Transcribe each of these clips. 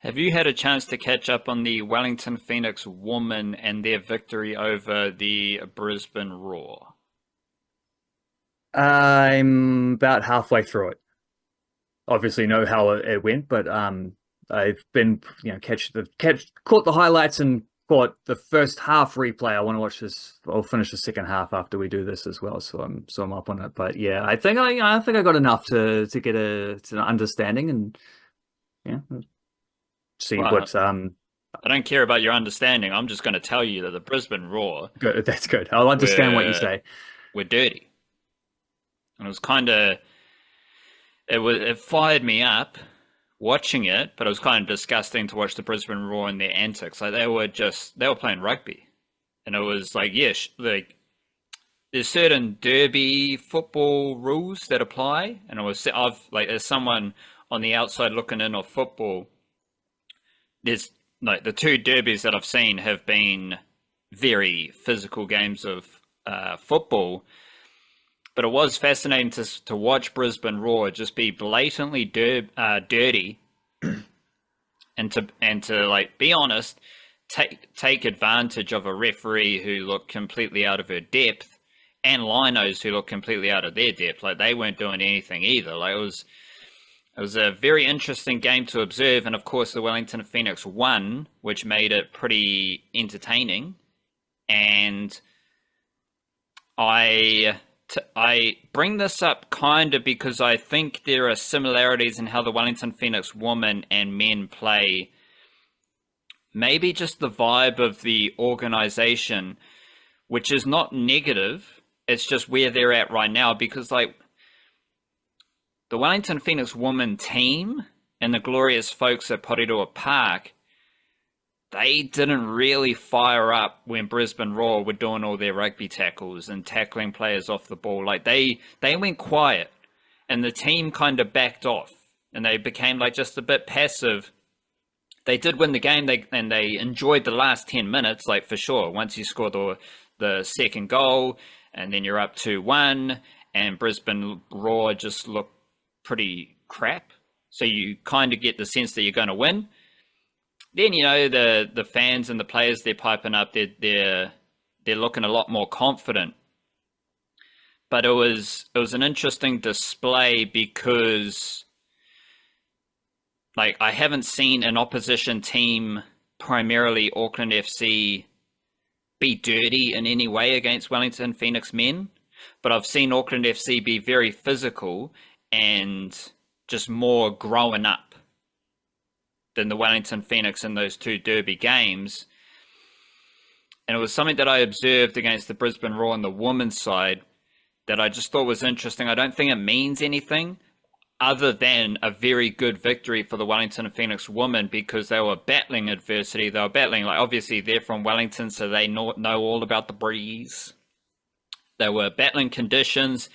Have you had a chance to catch up on the Wellington Phoenix women and their victory over the Brisbane Roar? I'm about halfway through it. Obviously, know how it went, but I've been caught the highlights and caught the first half replay. I want to watch this. I'll finish the second half after we do this as well, so I'm up on it. But yeah, I think I got enough to get to an understanding and yeah, see Well, what I don't care about your understanding. I'm just going to tell you that the Brisbane Roar good. That's good. I'll understand what you were say. were dirty, and it was kind of it fired me up watching it, but it was kind of disgusting to watch the Brisbane Roar and their antics. Like they were playing rugby, and it was like yes, like there's certain derby football rules that apply, and I've like as someone on the outside looking in of football, there's like the two derbies that I've seen have been very physical games of football, but it was fascinating to watch Brisbane Roar just be blatantly dirty and to like be honest, take advantage of a referee who looked completely out of her depth and linos who looked completely out of their depth. Like they weren't doing anything either. Like it was a very interesting game to observe, and of course the Wellington Phoenix won, which made it pretty entertaining. And I bring this up kind of because I think there are similarities in how the Wellington Phoenix women and men play. Maybe just the vibe of the organization, which is not negative. It's just where they're at right now because like the Wellington Phoenix women team and the glorious folks at Porirua Park, they didn't really fire up when Brisbane Roar were doing all their rugby tackles and tackling players off the ball. Like they went quiet and the team kind of backed off and they became like just a bit passive. They did win the game and they enjoyed the last 10 minutes, like for sure. Once you score the second goal and then you're up 2-1 and Brisbane Roar just looked pretty crap. So you kind of get the sense that you're going to win. Then the fans and the players they're piping up. They're looking a lot more confident. But it was an interesting display because like I haven't seen an opposition team, primarily Auckland FC, be dirty in any way against Wellington Phoenix men. But I've seen Auckland FC be very physical and just more growing up than the Wellington Phoenix in those two derby games. And it was something that I observed against the Brisbane Roar on the women's side that I just thought was interesting. I don't think it means anything other than a very good victory for the Wellington Phoenix women because they were battling adversity. They were battling, like obviously they're from Wellington, so they know all about the breeze. They were battling conditions.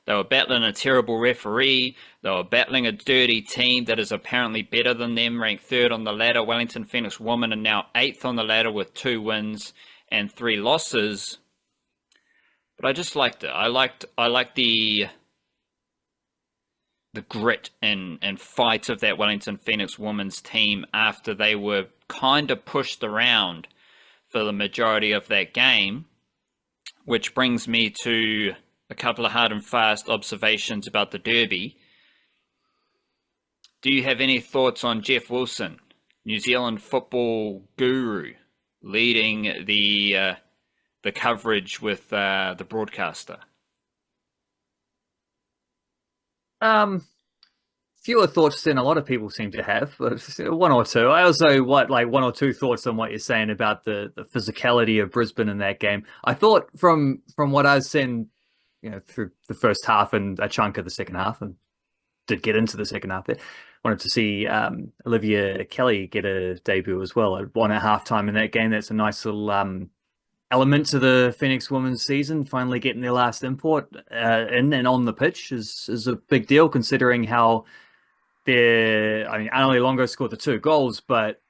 They were battling a terrible referee. They were battling a dirty team that is apparently better than them, ranked third on the ladder. Wellington Phoenix women are now eighth on the ladder with 2 wins and 3 losses. But I just liked it. I liked the grit and fight of that Wellington Phoenix women's team after they were kind of pushed around for the majority of that game, which brings me to a couple of hard and fast observations about the derby. Do you have any thoughts on Jeff Wilson, New Zealand football guru, leading the coverage with the broadcaster? Fewer thoughts than a lot of people seem to have, but one or two. I also what like one or two thoughts on what you're saying about the physicality of Brisbane in that game. I thought from what I've seen, through the first half and a chunk of the second half, and did get into the second half there. Wanted to see Olivia Kelly get a debut as well at 1 at halftime in that game. That's a nice little element to the Phoenix women's season. Finally getting their last import in and on the pitch is a big deal considering how I mean, Annalie Longo scored the 2 goals, but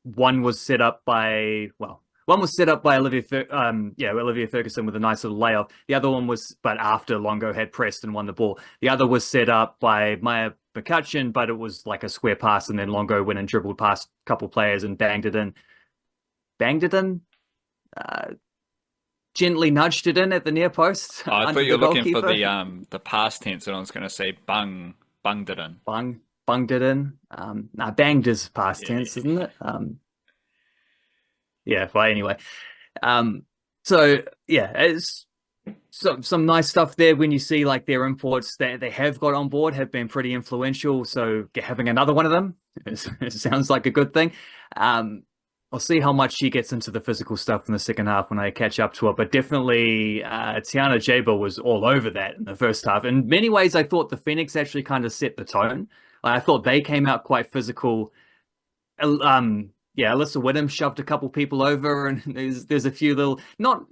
one was set up by, well, One was set up by Olivia Ferguson with a nice little layoff. The other one was, but after Longo had pressed and won the ball. The other was set up by Maya McCutcheon, but it was like a square pass, and then Longo went and dribbled past a couple players and banged it in. Banged it in? Uh, Gently nudged it in at the near post I under thought you the were looking for goalkeeper. the past tense, and I was going to say bunged it in. Bunged it in. Banged is past Yeah, tense, isn't it? Yeah, well, anyway. Um, so yeah, it's some nice stuff there when you see like their imports that they have got on board have been pretty influential. So having another one of them it sounds like a good thing. I'll see how much she gets into the physical stuff in the second half when I catch up to it. But definitely, Tiana Jaber was all over that in the first half. In many ways, I thought the Phoenix actually kind of set the tone. I thought they came out quite physical. Yeah, Alyssa Whittam shoved a couple people over, and there's a few little not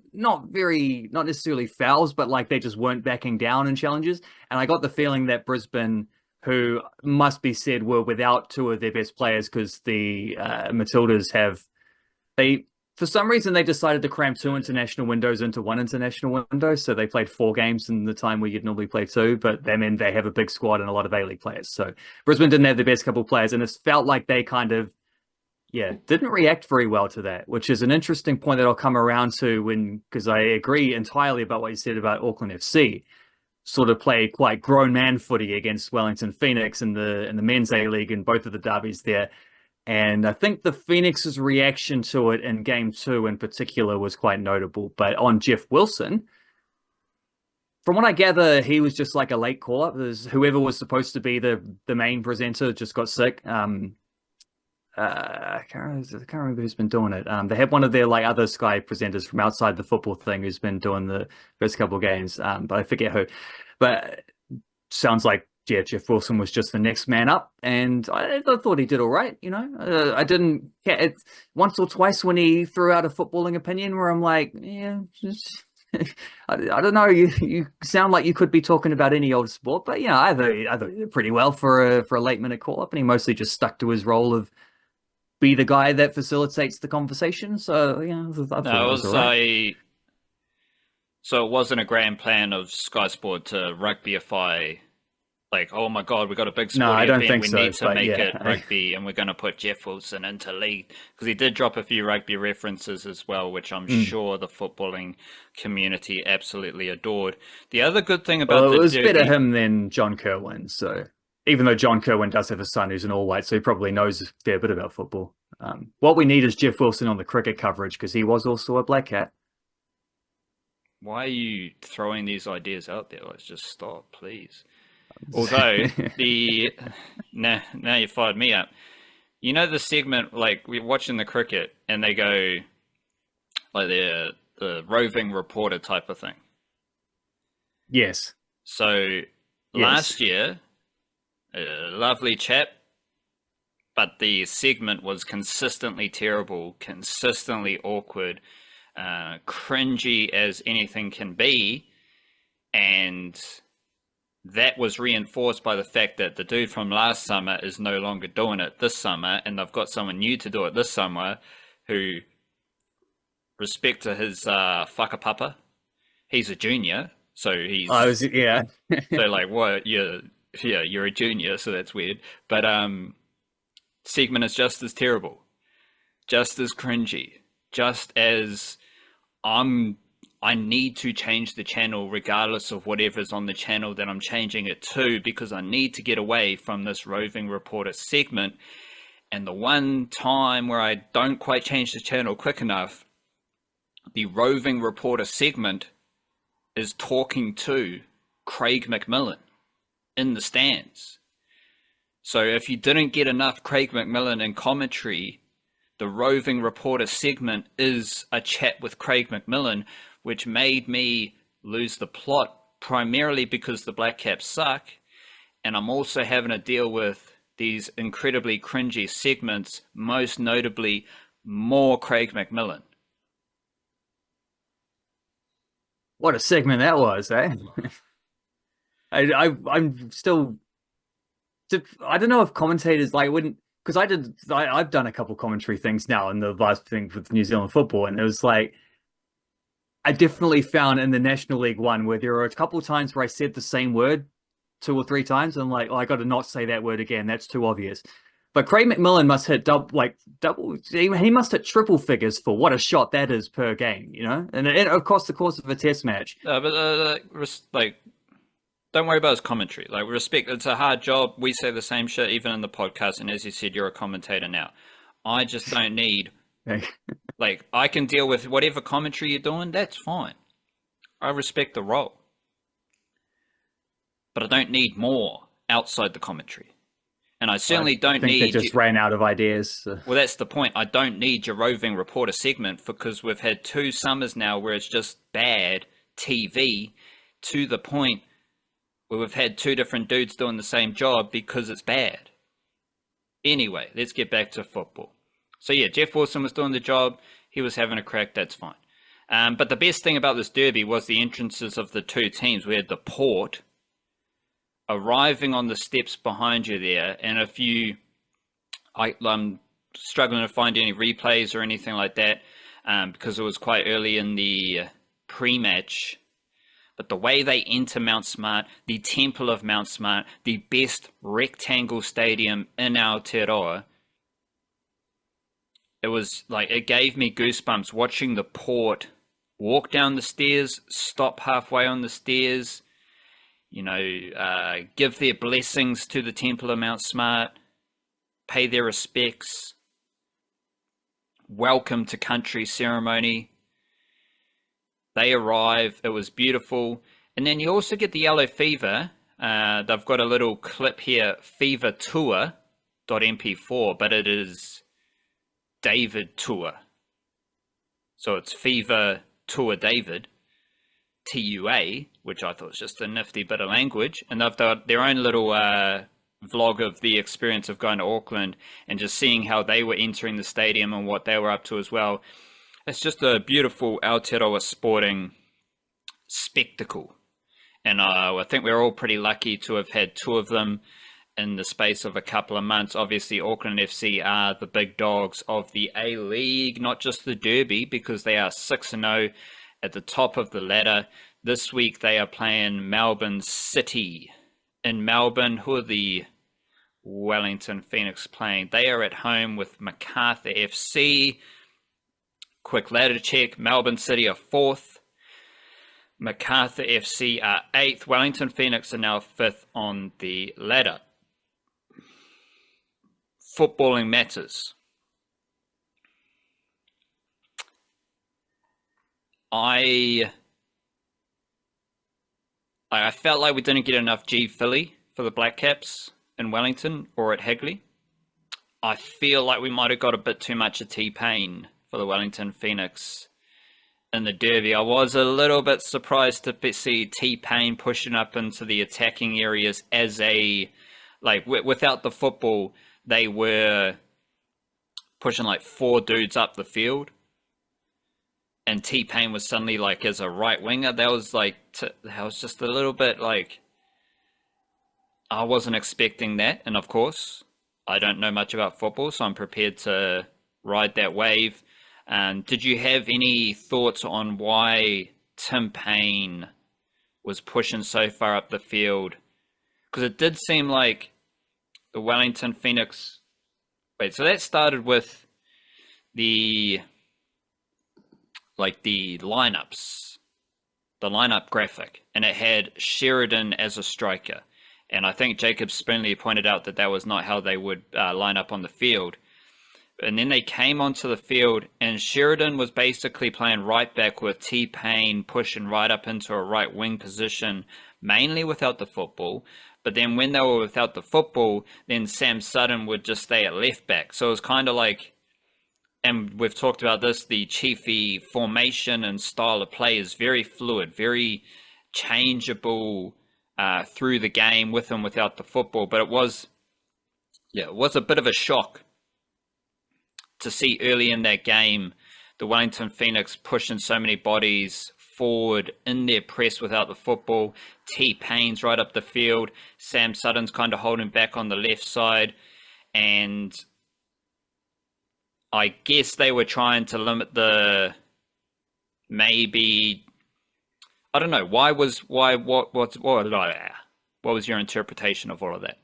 necessarily fouls, but like they just weren't backing down in challenges. And I got the feeling that Brisbane, who must be said were without two of their best players, because the Matildas have they for some reason they decided to cram two international windows into one international window, so they played 4 games in the time where you'd normally play two. But I mean, they have a big squad and a lot of A-League players, so Brisbane didn't have the best couple of players, and it felt like they kind of didn't react very well to that, which is an interesting point that I'll come around to because I agree entirely about what you said about Auckland FC. Sort of play quite grown man footy against Wellington Phoenix in the men's A League in both of the derbies there. And I think the Phoenix's reaction to it in game two in particular was quite notable. But on Jeff Wilson, from what I gather, he was just like a late call up. Whoever was supposed to be the main presenter just got sick. I can't remember who's been doing it. They had one of their like other Sky presenters from outside the football thing who's been doing the first couple of games, but I forget who. But sounds like Jeff Wilson was just the next man up, and I thought he did all right. I didn't get it once or twice when he threw out a footballing opinion where I'm like, yeah. I don't know. You sound like you could be talking about any old sport, but I thought he did pretty well for a late minute call up, and he mostly just stuck to his role of be the guy that facilitates the conversation. So I thought No, it it was all was right. so it wasn't a grand plan of Sky Sport to rugbyify. Like, oh my God, we got a big No, I sporting don't event. think We so. need to But make yeah, it rugby, and we're going to put Jeff Wilson into league because he did drop a few rugby references as well, which I'm sure the footballing community absolutely adored. The other good thing about well, it the was better Derby, him than John Kerwin. So even though John Kerwin does have a son who's an all-white, so he probably knows a fair bit about football. What we need is Jeff Wilson on the cricket coverage because he was also a black cat. why are you throwing these ideas out there? Let's just stop, please. Although the now you fired me up. You know the segment like we're watching the cricket and they go like the roving reporter type of thing. Yes, So yes. last year, a lovely chap, but the segment was consistently terrible, consistently awkward, cringy as anything can be, and that was reinforced by the fact that the dude from last summer is no longer doing it this summer, and they've got someone new to do it this summer who, respect to his whakapapa, he's a junior, so I he's was yeah. so like what you're a junior, so that's weird. But segment is just as terrible, just as cringy, just as I'm I need to change the channel regardless of whatever's on the channel that I'm changing it to because I need to get away from this roving reporter segment. And the one time where I don't quite change the channel quick enough, the roving reporter segment is talking to Craig McMillan in the stands. So if you didn't get enough Craig McMillan in commentary, the roving reporter segment is a chat with Craig McMillan, which made me lose the plot primarily because the Black Caps suck. And I'm also having to deal with these incredibly cringy segments, most notably more Craig McMillan. What a segment that was, eh? I'm still. I don't know if commentators like wouldn't because I've done a couple commentary things now in the last thing with New Zealand football, and it was like I definitely found in the National League one where there were a couple of times where I said the same word two or three times, and I'm like, oh, I got to not say that word again. That's too obvious. But Craig McMillan must hit double. He must hit triple figures for what a shot that is per game, you know, and across the course of a test match. Like, don't worry about his commentary. Like, respect. It's a hard job. We say the same shit even in the podcast. And as you said, you're a commentator now. I just don't need. Like, I can deal with whatever commentary you're doing. That's fine. I respect the role, but I don't need more outside the commentary. And I certainly don't need. They just ran out of ideas. Well, that's the point. I don't need your roving reporter segment because we've had 2 summers now where it's just bad TV to the point where we've had 2 different dudes doing the same job because it's bad. Anyway, let's get back to football. So yeah, Jeff Wilson was doing the job. He was having a crack. That's fine. But the best thing about this derby was the entrances of the 2 teams. We had the Port arriving on the steps behind you there, and I'm struggling to find any replays or anything like that because it was quite early in the pre-match. But the way they enter Mount Smart, the Temple of Mount Smart, the best rectangle stadium in Aotearoa, it was like, it gave me goosebumps watching the Port walk down the stairs, stop halfway on the stairs, you know, give their blessings to the Temple of Mount Smart, pay their respects, welcome to country ceremony. They arrive, it was beautiful. And then you also get the yellow fever. They've got a little clip here, fever tour.mp4, but it is David Tour. So it's Fever Tour David, TUA, which I thought was just a nifty bit of language. And they've got their own little vlog of the experience of going to Auckland and just seeing how they were entering the stadium and what they were up to as well. It's just a beautiful Aotearoa sporting spectacle. And I think we're all pretty lucky to have had 2 of them in the space of a couple of months. Obviously, Auckland FC are the big dogs of the A-League, not just the Derby, because they are 6-0 at the top of the ladder. This week, they are playing Melbourne City in Melbourne. Who are the Wellington Phoenix playing? They are at home with Macarthur FC. Quick ladder check. Melbourne City are 4th. Macarthur FC are 8th. Wellington Phoenix are now 5th on the ladder. Footballing matters. I felt like we didn't get enough G Philly for the Black Caps in Wellington or at Hagley. I feel like we might have got a bit too much of T-Pain for the Wellington Phoenix in the derby. I was a little bit surprised to see T-Pain pushing up into the attacking areas as without the football, they were pushing like 4 dudes up the field. And T-Pain was suddenly like as a right winger. That was just a little bit like, I wasn't expecting that. And of course, I don't know much about football, so I'm prepared to ride that wave. Did you have any thoughts on why Tim Payne was pushing so far up the field? Because it did seem like the Wellington Phoenix... Wait, so that started with the lineups, the lineup graphic, and it had Sheridan as a striker. And I think Jacob Spinley pointed out that was not how they would line up on the field. And then they came onto the field, and Sheridan was basically playing right back with T-Pain pushing right up into a right wing position, mainly without the football. But then when they were without the football, then Sam Sutton would just stay at left back. So it was kind of like, and we've talked about this, the Chiefy formation and style of play is very fluid, very changeable through the game with and without the football. But it was a bit of a shock to see early in that game the Wellington Phoenix pushing so many bodies forward in their press without the football. T-Pain's right up the field. Sam Sutton's kind of holding back on the left side. And I guess they were trying to limit the maybe. I don't know. What was your interpretation of all of that?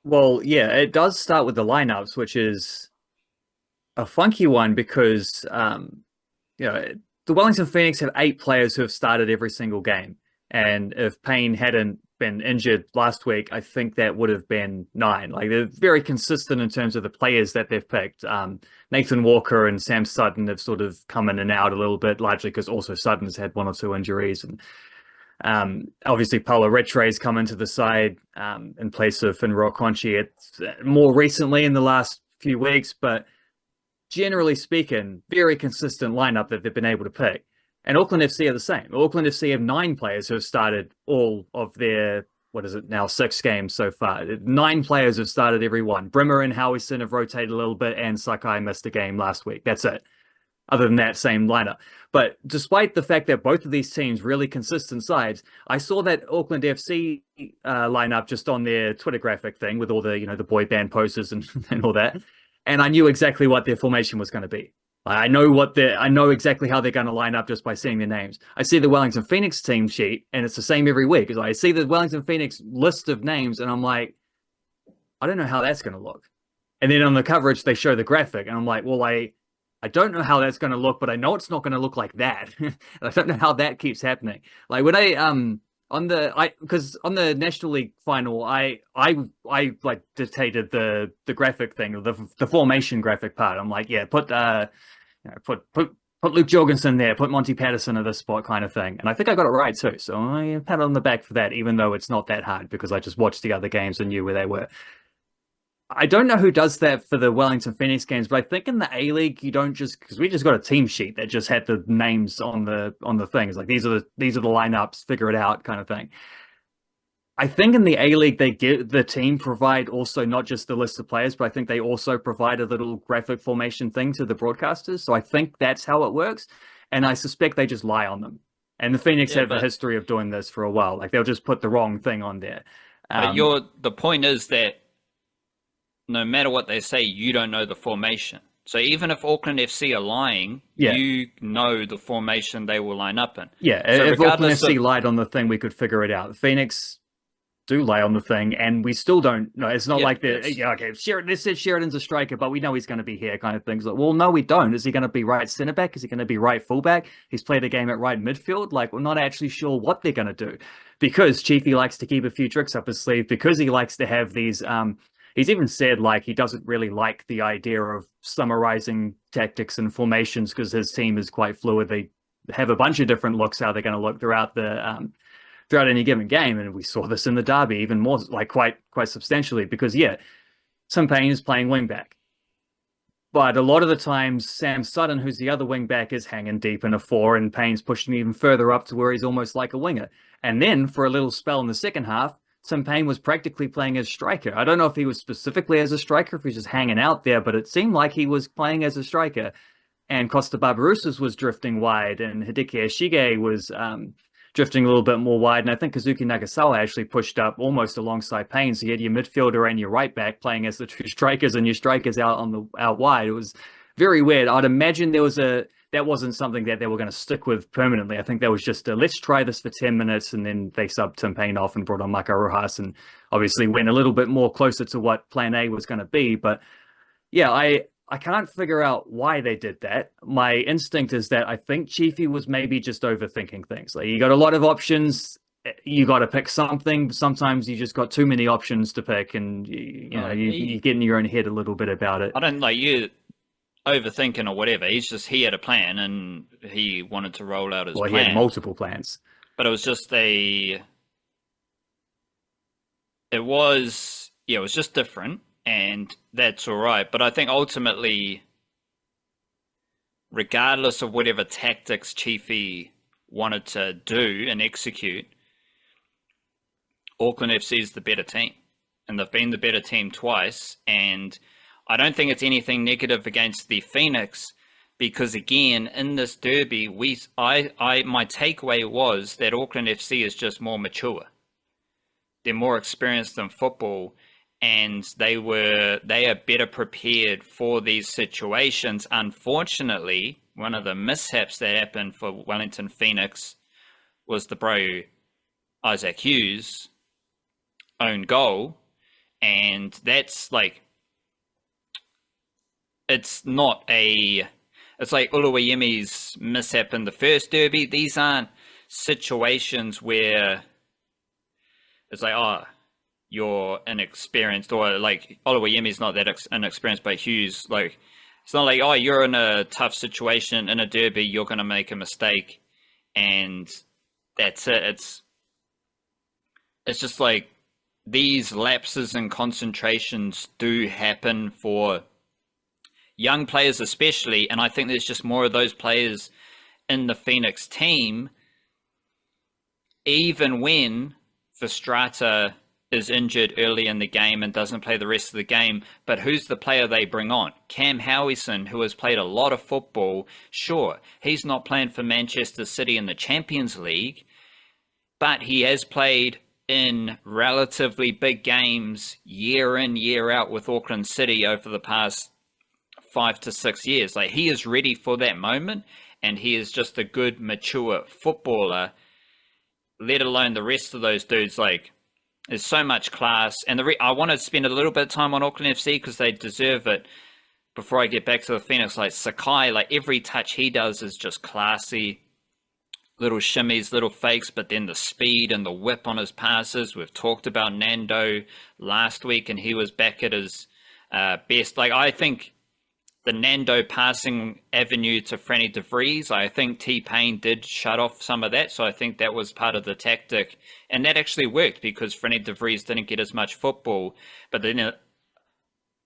Well, yeah, it does start with the lineups, which is a funky one because you know, the Wellington Phoenix have 8 players who have started every single game. And if Payne hadn't been injured last week, I think that would have been 9. Like they're very consistent in terms of the players that they've picked. Nathan Walker and Sam Sutton have sort of come in and out a little bit, largely because also Sutton's had 1 or 2 injuries. And obviously Paulo Retre's come into the side in place of Finro Conchi. It's more recently in the last few weeks, but generally speaking, very consistent lineup that they've been able to pick. And Auckland FC are the same. Auckland FC have 9 players who have started all of their, what is it now, 6 games so far. 9 players have started every one. Brimmer and Howison have rotated a little bit, and Sakai missed a game last week. That's it. Other than that, same lineup. But despite the fact that both of these teams really consistent sides, I saw that Auckland FC lineup just on their Twitter graphic thing with all the, the boy band posters and, and all that. And I knew exactly what their formation was going to be. I know exactly how they're going to line up just by seeing their names. I see the Wellington Phoenix team sheet, and it's the same every week. I see the Wellington Phoenix list of names, and I'm like, I don't know how that's going to look. And then on the coverage, they show the graphic, and I'm like, well, I don't know how that's going to look, but I know it's not going to look like that. I don't know how that keeps happening. Like when because on the National League final, I like dictated the graphic thing, or the formation graphic part. I'm like, yeah, put Luke Jorgensen there, put Monty Patterson at this spot, kind of thing. And I think I got it right too. So I pat on the back for that, even though it's not that hard because I just watched the other games and knew where they were. I don't know who does that for the Wellington Phoenix games, but I think in the A League you don't just, because we just got a team sheet that just had the names on the things, like these are the lineups, figure it out kind of thing. I think in the A League they get the team provide also not just the list of players, but I think they also provide a little graphic formation thing to the broadcasters. So I think that's how it works, and I suspect they just lie on them. And the Phoenix have a history of doing this for a while. Like they'll just put the wrong thing on there. But the point is that no matter what they say, you don't know the formation. So even if Auckland FC are lying, you know the formation they will line up in. Yeah, so if Auckland FC lied on the thing, we could figure it out. Phoenix do lie on the thing, and we still don't know. It's not like okay, this says Sheridan's a striker, but we know he's going to be here, kind of things. Like, well, no, we don't. Is he going to be right centre back? Is he going to be right fullback? He's played a game at right midfield. Like, we're not actually sure what they're going to do, because Chiefy likes to keep a few tricks up his sleeve, because he likes to have these. He's even said like he doesn't really like the idea of summarizing tactics and formations because his team is quite fluid. They have a bunch of different looks how they're going to look throughout any given game, and we saw this in the derby even more, like quite substantially, because Tim Payne is playing wing back, but a lot of the times Sam Sutton, who's the other wing back, is hanging deep in a 4, and Payne's pushing even further up to where he's almost like a winger. And then for a little spell in the second half, Tim Payne was practically playing as striker. I don't know if he was specifically as a striker, if he's just hanging out there, but it seemed like he was playing as a striker. And Kosta Barbarouses was drifting wide, and Hideki Ashige was drifting a little bit more wide. And I think Kazuki Nagasawa actually pushed up almost alongside Payne. So you had your midfielder and your right back playing as the 2 strikers, and your strikers out wide. It was very weird. I'd imagine that wasn't something that they were going to stick with permanently. I think that was just let's try this for 10 minutes, and then they subbed Tim Payne off and brought on Maka Rojas, and obviously went a little bit more closer to what plan A was going to be. But yeah, I can't figure out why they did that. My instinct is that I think Chiefy was maybe just overthinking things. Like, you got a lot of options, you got to pick something. Sometimes you just got too many options to pick, and you get in your own head a little bit about it. I don't like you overthinking or whatever. He had a plan, and he wanted to roll out his plan. He had multiple plans, but it was just it was just different, and that's all right. But I think ultimately, regardless of whatever tactics Chiefy wanted to do and execute, Auckland FC is the better team, and they've been the better team twice. And I don't think it's anything negative against the Phoenix, because again, in this derby, my takeaway was that Auckland FC is just more mature. They're more experienced in football, and they are better prepared for these situations. Unfortunately, one of the mishaps that happened for Wellington Phoenix was the bro Isaac Hughes own goal, and that's like, it's not a, it's like Uluwayemi's mishap in the first derby. These aren't situations where it's like, oh, you're inexperienced, or like Oluwayemi's not that inexperienced, but Hughes, like, it's not like, oh, you're in a tough situation in a derby, you're going to make a mistake, and that's it. It's just like these lapses in concentrations do happen for young players especially, and I think there's just more of those players in the Phoenix team, even when Verstraete is injured early in the game and doesn't play the rest of the game. But who's the player they bring on? Cam Howison, who has played a lot of football. Sure, he's not playing for Manchester City in the Champions League, but he has played in relatively big games year in, year out with Auckland City over the past 5 to 6 years. Like, he is ready for that moment, and he is just a good, mature footballer, let alone the rest of those dudes. Like, there's so much class, and I want to spend a little bit of time on Auckland FC because they deserve it. Before I get back to the Phoenix, like Sakai, like every touch he does is just classy. Little shimmies, little fakes, but then the speed and the whip on his passes. We've talked about Nando last week, and he was back at his best. Like, I think the Nando passing avenue to Franny de Vries, I think T-Pain did shut off some of that, so I think that was part of the tactic, and that actually worked because Franny de Vries didn't get as much football. But then,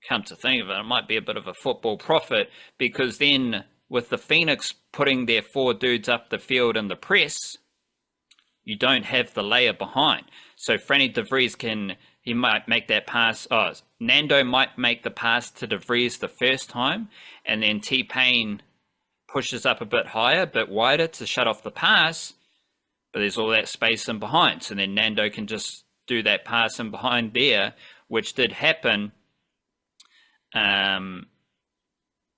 come to think of it, it might be a bit of a football profit, because then with the Phoenix putting their 4 dudes up the field in the press, you don't have the layer behind. So Franny de Vries he might make that pass. Oh, Nando might make the pass to de Vries the first time, and then T-Pain pushes up a bit higher, a bit wider to shut off the pass, but there's all that space in behind. So then Nando can just do that pass in behind there, which did happen. And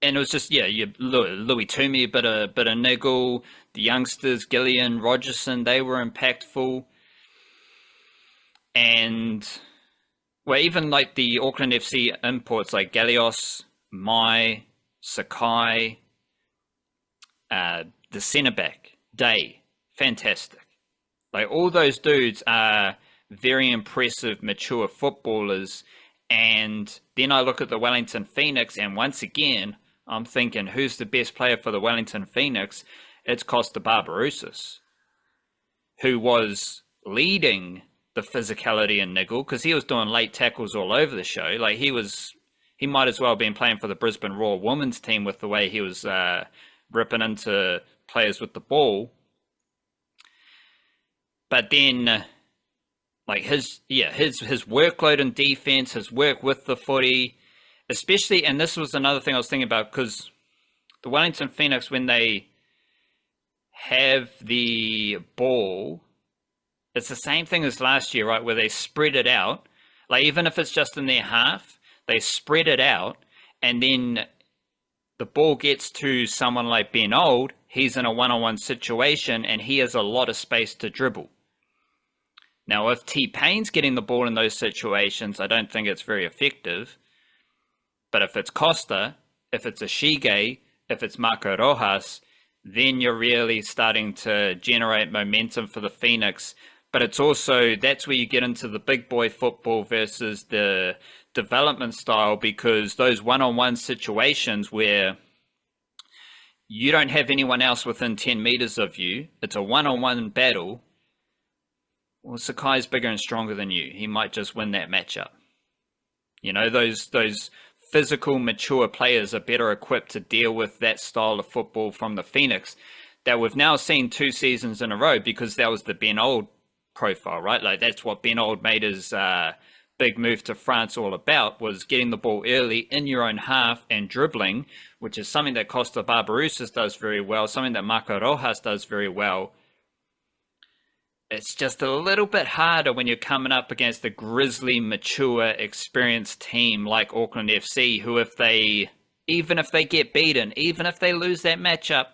it was just, yeah, Louis Toomey, a bit of niggle. The youngsters, Gillian, Rogerson, they were impactful. And, well, even like the Auckland FC imports, like Galios, Mai, Sakai, the centre back, Day, fantastic. Like, all those dudes are very impressive, mature footballers. And then I look at the Wellington Phoenix, and once again, I'm thinking, who's the best player for the Wellington Phoenix? It's Kosta Barbarouses, who was leading the physicality and niggle, because he was doing late tackles all over the show. Like, he might as well have been playing for the Brisbane Roar women's team with the way he was ripping into players with the ball. But then, like, his workload in defense, his work with the footy, especially, and this was another thing I was thinking about, because the Wellington Phoenix, when they have the ball, it's the same thing as last year, right? Where they spread it out. Like, even if it's just in their half, they spread it out, and then the ball gets to someone like Ben Old, he's in a one-on-one situation, and he has a lot of space to dribble. Now, if T-Pain's getting the ball in those situations, I don't think it's very effective. But if it's Kosta, if it's Ashige, if it's Marco Rojas, then you're really starting to generate momentum for the Phoenix. But it's also, that's where you get into the big boy football versus the development style, because those one-on-one situations where you don't have anyone else within 10 meters of you, it's a one-on-one battle. Well, Sakai's bigger and stronger than you. He might just win that matchup. You know, those physical, mature players are better equipped to deal with that style of football from the Phoenix that we've now seen 2 seasons in a row, because that was the Ben Old profile, right? Like, that's what Ben Old made his big move to France all about, was getting the ball early in your own half and dribbling, which is something that Kosta Barbarouses does very well, something that Marco Rojas does very well. it's just a little bit harder when you're coming up against a grizzly, mature, experienced team like Auckland FC, who even if they get beaten, even if they lose that matchup,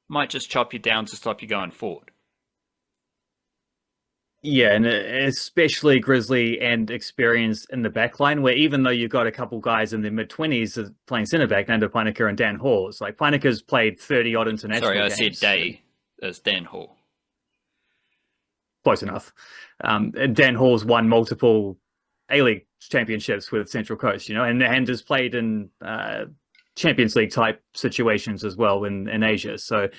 might just chop you down to stop you going forward. Yeah, and especially Grizzly and experience in the back line, where even though you've got a couple guys in their mid-20s playing centre back, Nando Painaka and Dan Hawes, like Painaka's played 30-odd international games. Sorry, I said Day as Dan Hall. Close enough. Dan Hall's won multiple A-League championships with Central Coast, and has played in Champions League type situations as well in Asia. So,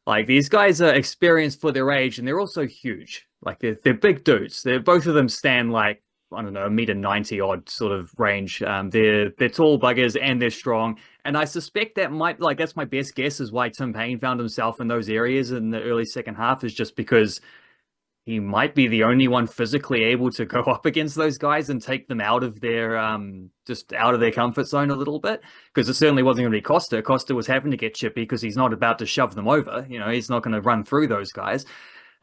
like, these guys are experienced for their age, and they're also huge. Like, they're big dudes. Both of them stand like, I don't know, 1.90 m odd sort of range. They're tall buggers and they're strong. And I suspect that's my best guess is why Tim Payne found himself in those areas in the early second half, is just because he might be the only one physically able to go up against those guys and take them out of their just out of their comfort zone a little bit. Because it certainly wasn't going to be Kosta. Kosta was having to get chippy because he's not about to shove them over. He's not going to run through those guys.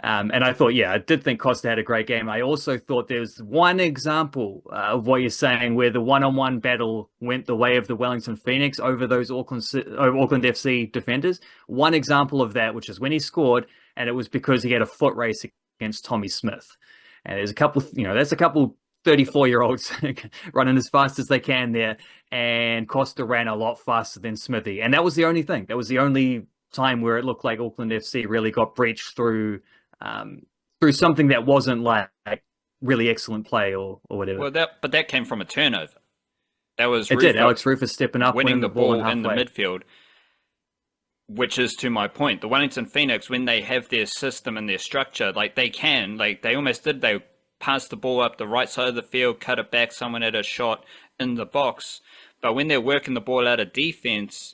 And I thought, I did think Kosta had a great game. I also thought there's one example of what you're saying where the one-on-one battle went the way of the Wellington Phoenix over those Auckland FC defenders. One example of that, which is when he scored, and it was because he had a foot race against Tommy Smith. And there's a couple 34-year-olds running as fast as they can there, and Kosta ran a lot faster than Smithy. And that was the only thing. That was the only time where it looked like Auckland FC really got breached through something that wasn't like really excellent play or whatever. Well, that came from a turnover. That was Alex Rufus stepping up, winning the ball in the midfield. Which is to my point. The Wellington Phoenix, when they have their system and their structure, like they almost did. They passed the ball up the right side of the field, cut it back. Someone had a shot in the box, but when they're working the ball out of defense,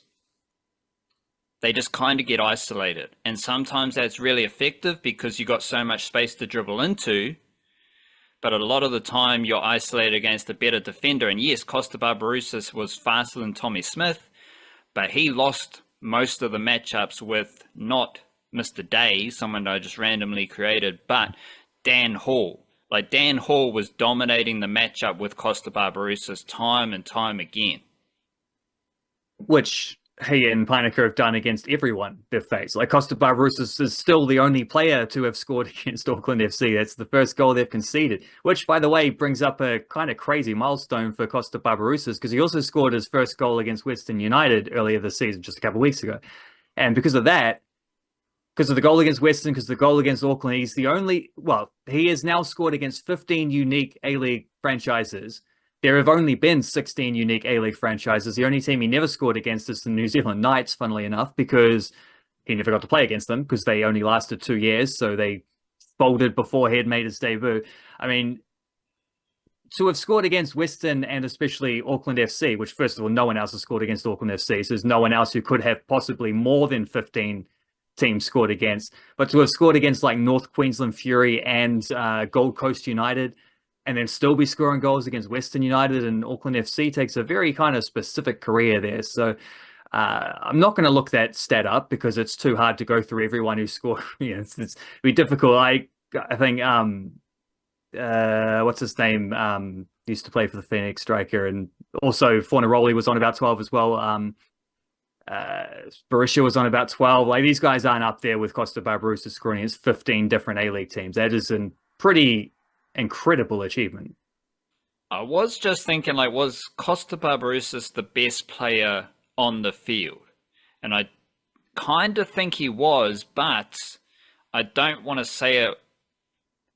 they just kind of get isolated. And sometimes that's really effective because you got so much space to dribble into. But a lot of the time you're isolated against a better defender. And yes, Kosta Barbarouses was faster than Tommy Smith, but he lost most of the matchups with not Mr. Day, someone I just randomly created, but Dan Hall. Like, Dan Hall was dominating the matchup with Kosta Barbarouses time and time again. Which he and Painaka have done against everyone they've faced. Like, Kosta Barbarouses is still the only player to have scored against Auckland FC. That's the first goal they've conceded, which, by the way, brings up a kind of crazy milestone for Kosta Barbarouses, because he also scored his first goal against Western United earlier this season, just a couple of weeks ago. And because of that, because of the goal against Western, because of the goal against Auckland, he's the only, he has now scored against 15 unique A-League franchises. There have only been 16 unique A-League franchises. The only team he never scored against is the New Zealand Knights, funnily enough, because he never got to play against them because they only lasted 2 years. So they folded before he had made his debut. I mean, to have scored against Western and especially Auckland FC, which, first of all, no one else has scored against Auckland FC. So there's no one else who could have possibly more than 15 teams scored against. But to have scored against like North Queensland Fury and Gold Coast United, and then still be scoring goals against Western United and Auckland FC, takes a very kind of specific career there. So I'm not going to look that stat up because it's too hard to go through everyone who scored. It's be difficult. I think what's his name used to play for the Phoenix striker, and also Fornaroli was on about 12 as well. Barisha was on about 12. Like, these guys aren't up there with Kosta Barbarouses scoring against 15 different A-League teams. That is a pretty incredible achievement. I was just thinking, like, was Kosta Barbarouses the best player on the field? And I kind of think he was, but I don't want to say it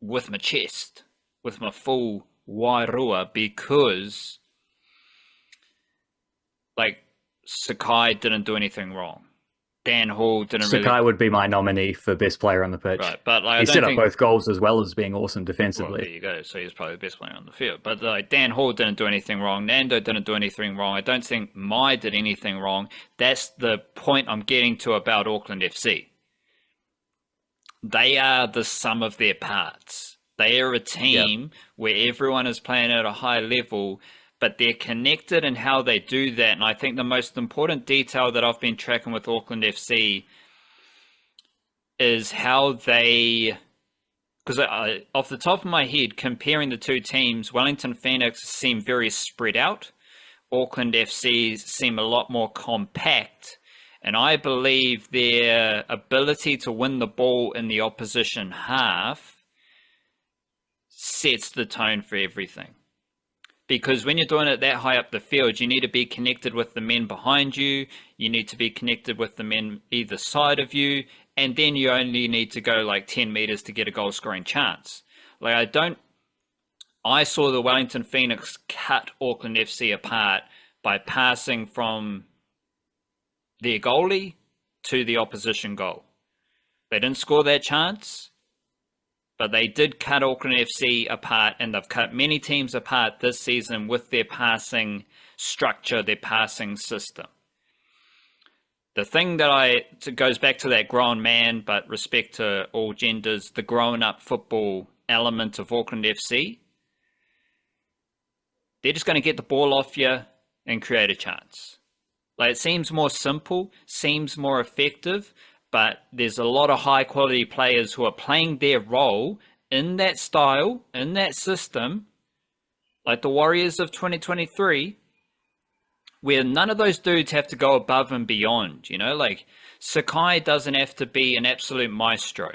with my chest, with my full wairua, because, like, Sakai didn't do anything wrong. Dan Hall didn't really... Sakai would be my nominee for best player on the pitch. Right, but like, he set up both goals as well as being awesome defensively. Well, there you go. So he's probably the best player on the field. But like, Dan Hall didn't do anything wrong. Nando didn't do anything wrong. I don't think Mai did anything wrong. That's the point I'm getting to about Auckland FC. They are the sum of their parts. They are a team where everyone is playing at a high level, but they're connected in how they do that. And I think the most important detail that I've been tracking with Auckland FC is how they because off the top of my head, comparing the two teams, Wellington Phoenix seem very spread out. Auckland FC seem a lot more compact. And I believe their ability to win the ball in the opposition half sets the tone for everything. Because when you're doing it that high up the field, you need to be connected with the men behind you. You need to be connected with the men either side of you. And then you only need to go like 10 meters to get a goal scoring chance. Like I saw the Wellington Phoenix cut Auckland FC apart by passing from their goalie to the opposition goal. They didn't score that chance, but they did cut Auckland FC apart, and they've cut many teams apart this season with their passing structure, their passing system. The thing that goes back to that grown man, but respect to all genders, the grown up football element of Auckland FC, they're just going to get the ball off you and create a chance. Like, it seems more simple, seems more effective, but there's a lot of high quality players who are playing their role in that style, in that system, like the Warriors of 2023, where none of those dudes have to go above and beyond, you know, like Sakai doesn't have to be an absolute maestro.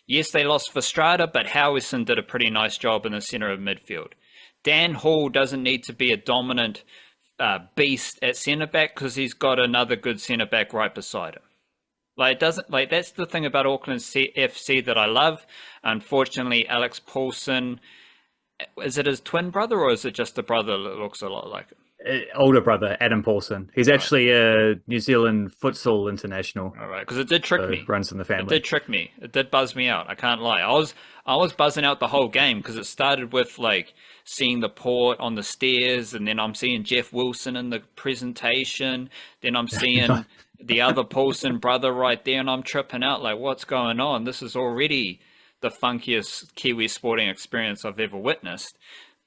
Yes, they lost Verstrada, but Howison did a pretty nice job in the center of midfield. Dan Hall doesn't need to be a dominant beast at centre back because he's got another good centre back right beside him. Like, it doesn't, like, that's the thing about Auckland FC that I love. Unfortunately, Alex Paulson, is it his twin brother or is it just a brother that looks a lot like him? Older brother, Adam Paulson. He's actually a New Zealand futsal international. All right, because it did trick me. Runs in the family. It did trick me. It did buzz me out. I can't lie. I was buzzing out the whole game because it started with like seeing the port on the stairs, and then I'm seeing Jeff Wilson in the presentation. Then I'm seeing the other Paulson brother right there, and I'm tripping out like, what's going on? This is already the funkiest Kiwi sporting experience I've ever witnessed.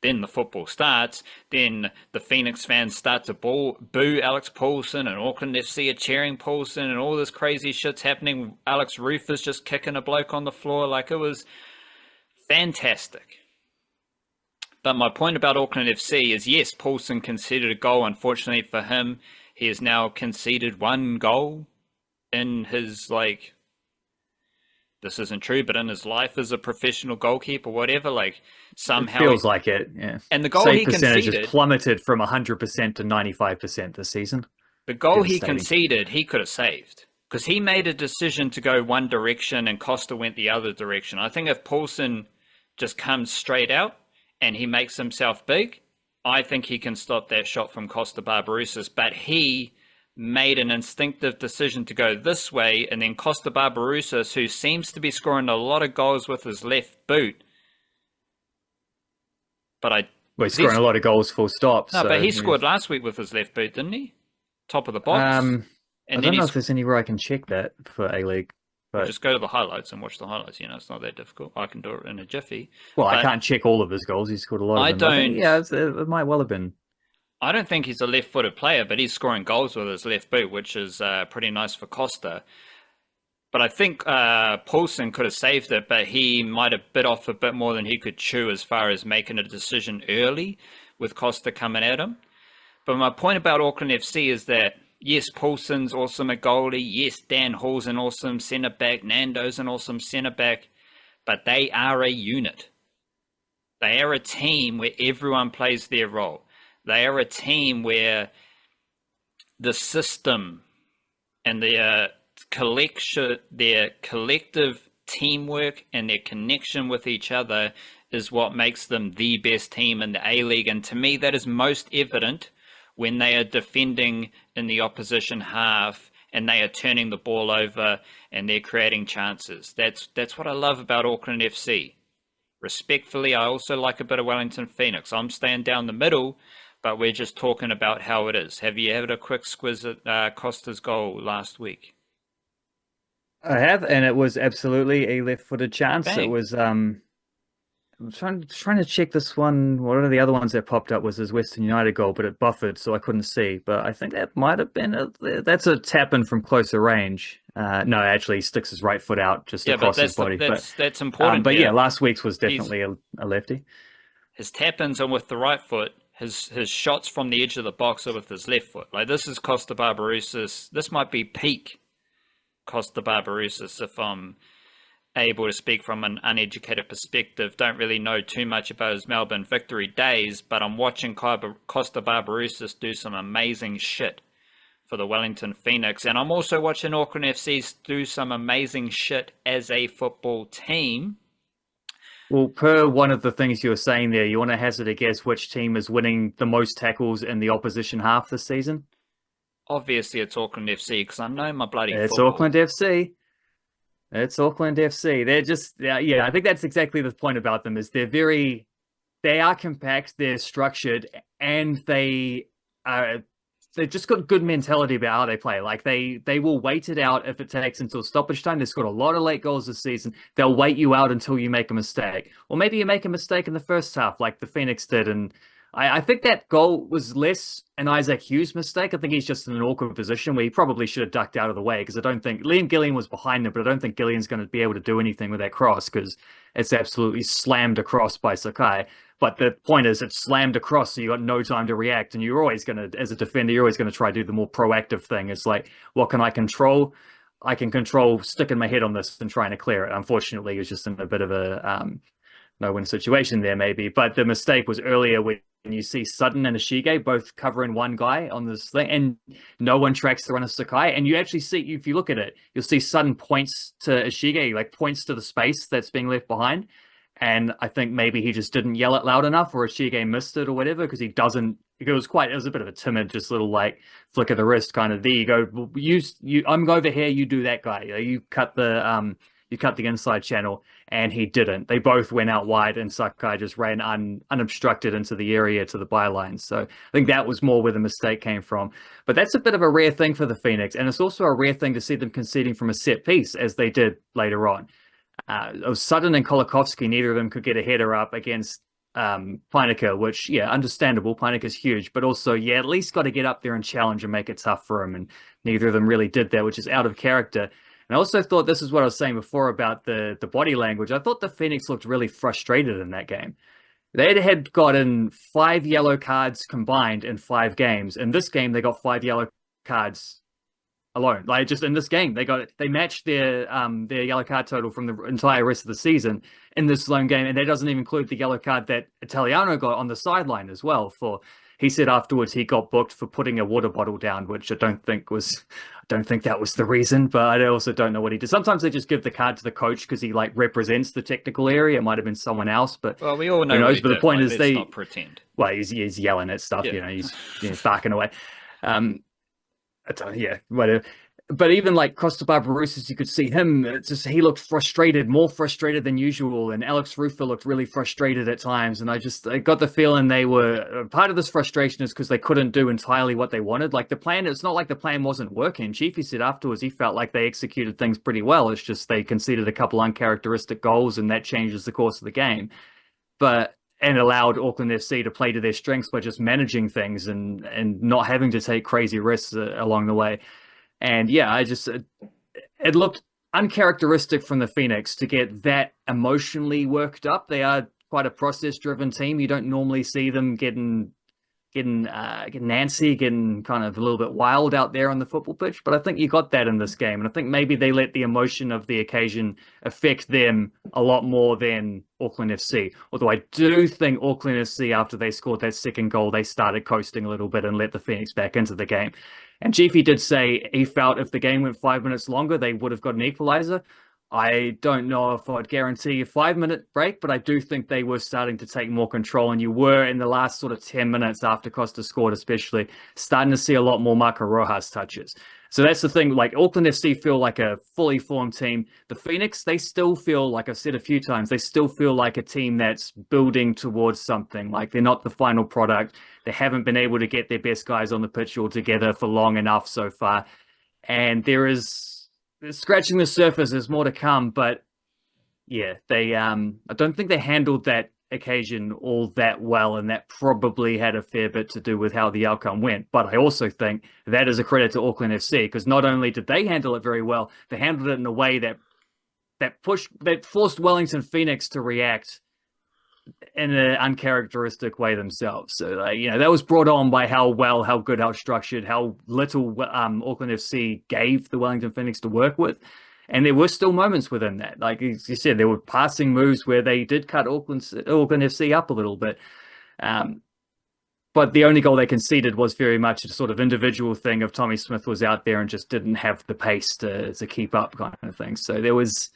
Then the football starts. Then the Phoenix fans start to boo Alex Paulson, and Auckland FC are cheering Paulson, and all this crazy shit's happening. Alex Roof is just kicking a bloke on the floor. Like, it was fantastic. But my point about Auckland FC is, yes, Paulson conceded a goal. Unfortunately for him, he has now conceded one goal in his, like, this isn't true, but in his life as a professional goalkeeper, whatever, like, somehow it feels like it, yeah. And the goal Save he percentage conceded has plummeted from 100% to 95% this season. The goal he conceded, he could have saved, because he made a decision to go one direction and Kosta went the other direction. I think if Paulson just comes straight out and he makes himself big, I think he can stop that shot from Kosta Barbarouses. But he made an instinctive decision to go this way, and then Kosta Barbarouses, who seems to be scoring a lot of goals with his left boot, but he's scoring a lot of goals full stop. No, but he scored last week with his left boot, didn't he? Top of the box. And I don't know if there's anywhere I can check that for A-League. But just go to the highlights and watch the highlights. You know, it's not that difficult. I can do it in a jiffy. Well, I can't check all of his goals. He scored a lot of them. It might well have been. I don't think he's a left-footed player, but he's scoring goals with his left boot, which is pretty nice for Kosta. But I think Paulson could have saved it, but he might have bit off a bit more than he could chew as far as making a decision early with Kosta coming at him. But my point about Auckland FC is that, yes, Paulson's awesome at goalie. Yes, Dan Hall's an awesome centre-back. Nando's an awesome centre-back. But they are a unit. They are a team where everyone plays their role. They are a team where the system and their collective teamwork and their connection with each other is what makes them the best team in the A-League. And to me, that is most evident when they are defending in the opposition half and they are turning the ball over and they're creating chances. That's what I love about Auckland FC. Respectfully, I also like a bit of Wellington Phoenix. I'm staying down the middle, but we're just talking about how it is. Have you had a quick squiz at Kosta's goal last week? I have, and it was absolutely a left-footed chance. Bang. It was I'm trying to check this one. What are the other ones that popped up? Was his Western United goal, but it buffered, so I couldn't see. But I think that might have been that's a tap in from closer range. No, actually, he sticks his right foot out just Yeah, but across his body. that's important But yeah, here. last week's was He's definitely a lefty. his tap-ins are with the right foot. His shots from the edge of the box are with his left foot. Like this is Kosta Barbarouses. This might be peak Kosta Barbarouses if I'm able to speak from an uneducated perspective. Don't really know too much about his Melbourne victory days, but I'm watching Kosta Barbarouses do some amazing shit for the Wellington Phoenix, and I'm also watching Auckland FC do some amazing shit as a football team. Well, per one of the things you were saying there, you want to hazard a guess which team is winning the most tackles in the opposition half this season? Obviously, it's Auckland FC because I know my bloody It's football. Auckland FC. It's Auckland FC. They're just, yeah, I think that's exactly the point about them is they are compact, they're structured, and they've just got good mentality about how they play. Like they will wait it out if it takes until stoppage time. They've scored a lot of late goals this season. They'll wait you out until you make a mistake. Or maybe you make a mistake in the first half, like the Phoenix did. And I think that goal was less an Isaac Hughes mistake. I think he's just in an awkward position where he probably should have ducked out of the way because I don't think Liam Gillian was behind him, but I don't think Gillian's going to be able to do anything with that cross because it's absolutely slammed across by Sakai. But the point is, it's slammed across, so you got no time to react. And you're always going to, as a defender, you're always going to try to do the more proactive thing. It's like, what can I control? I can control sticking my head on this and trying to clear it. Unfortunately, he was just in a bit of a no-win situation there, maybe. But the mistake was earlier when you see Sutton and Ishige both covering one guy on this thing, and no one tracks the run of Sakai. And you actually see, if you look at it, you'll see Sutton points to Ishige, like points to the space that's being left behind. And I think maybe he just didn't yell it loud enough, or Ishige missed it or whatever, because he doesn't. It was a bit of a timid, just little like flick of the wrist kind of. There you go. Well, I'm over here. You do that guy. You cut the inside channel, and he didn't. They both went out wide, and Sakai just ran unobstructed into the area to the byline. So I think that was more where the mistake came from. But that's a bit of a rare thing for the Phoenix, and it's also a rare thing to see them conceding from a set piece, as they did later on. Sutton and Kolakowski, neither of them could get a header up against Peinecker, which, yeah, understandable. Peinecker's huge, but also, yeah, at least got to get up there and challenge and make it tough for him. And neither of them really did that, which is out of character. And I also thought this is what I was saying before about the body language. I thought the Phoenix looked really frustrated in that game. They had gotten 5 yellow cards combined in 5 games. In this game, they got 5 yellow cards alone. Like just in this game, they matched their yellow card total from the entire rest of the season in this lone game, and that doesn't even include the yellow card that Italiano got on the sideline as well. He said afterwards he got booked for putting a water bottle down, which I don't think that was the reason, but I also don't know what he did. Sometimes they just give the card to the coach because he like represents the technical area. It might have been someone else, but well, we all know who knows? what he But the did. point Like, is let's not pretend. well, he's yelling at stuff, Yeah. he's barking away. Yeah, whatever. But even like Kosta Barbarouses, you could see him. It's just he looked frustrated, more frustrated than usual, and Alex Rufer looked really frustrated at times. And I got the feeling they were part of this frustration is because they couldn't do entirely what they wanted. Like the plan, it's not like the plan wasn't working. Chiefy said afterwards he felt like they executed things pretty well. It's just they conceded a couple uncharacteristic goals, and that changes the course of the game. And allowed Auckland FC to play to their strengths by just managing things and not having to take crazy risks along the way. And yeah, it looked uncharacteristic from the Phoenix to get that emotionally worked up. They are quite a process-driven team. You don't normally see them getting antsy, getting kind of a little bit wild out there on the football pitch. But I think you got that in this game. And I think maybe they let the emotion of the occasion affect them a lot more than Auckland FC. Although I do think Auckland FC, after they scored that second goal, they started coasting a little bit and let the Phoenix back into the game. And Chiefy did say he felt if the game went 5 minutes longer, they would have got an equalizer. I don't know if I'd guarantee a 5-minute break, but I do think they were starting to take more control. And you were in the last sort of 10 minutes after Costa scored, especially starting to see a lot more Marco Rojas touches. So that's the thing. Like Auckland FC feel like a fully formed team. The Phoenix, they still feel, like I've said a few times, they still feel like a team that's building towards something. Like they're not the final product. They haven't been able to get their best guys on the pitch all together for long enough so far. And they're scratching the surface. There's more to come, but yeah, I don't think they handled that occasion all that well, and that probably had a fair bit to do with how the outcome went. But I also think that is a credit to Auckland FC, because not only did they handle it very well, they handled it in a way that forced Wellington Phoenix to react in an uncharacteristic way themselves. So, that was brought on by how good, how structured, how little Auckland FC gave the Wellington Phoenix to work with. And there were still moments within that. Like you said, there were passing moves where they did cut Auckland FC up a little bit. But the only goal they conceded was very much a sort of individual thing of Tommy Smith was out there and just didn't have the pace to keep up, kind of thing. So there's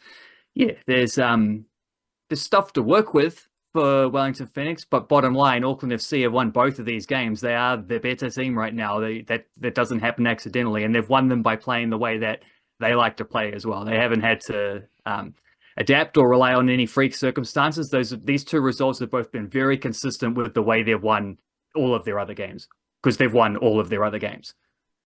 stuff to work with for Wellington Phoenix, but bottom line, Auckland FC have won both of these games. They are the better team right now. That doesn't happen accidentally, and they've won them by playing the way that they like to play as well. They haven't had to adapt or rely on any freak circumstances. These two results have both been very consistent with the way they've won all of their other games, because they've won all of their other games.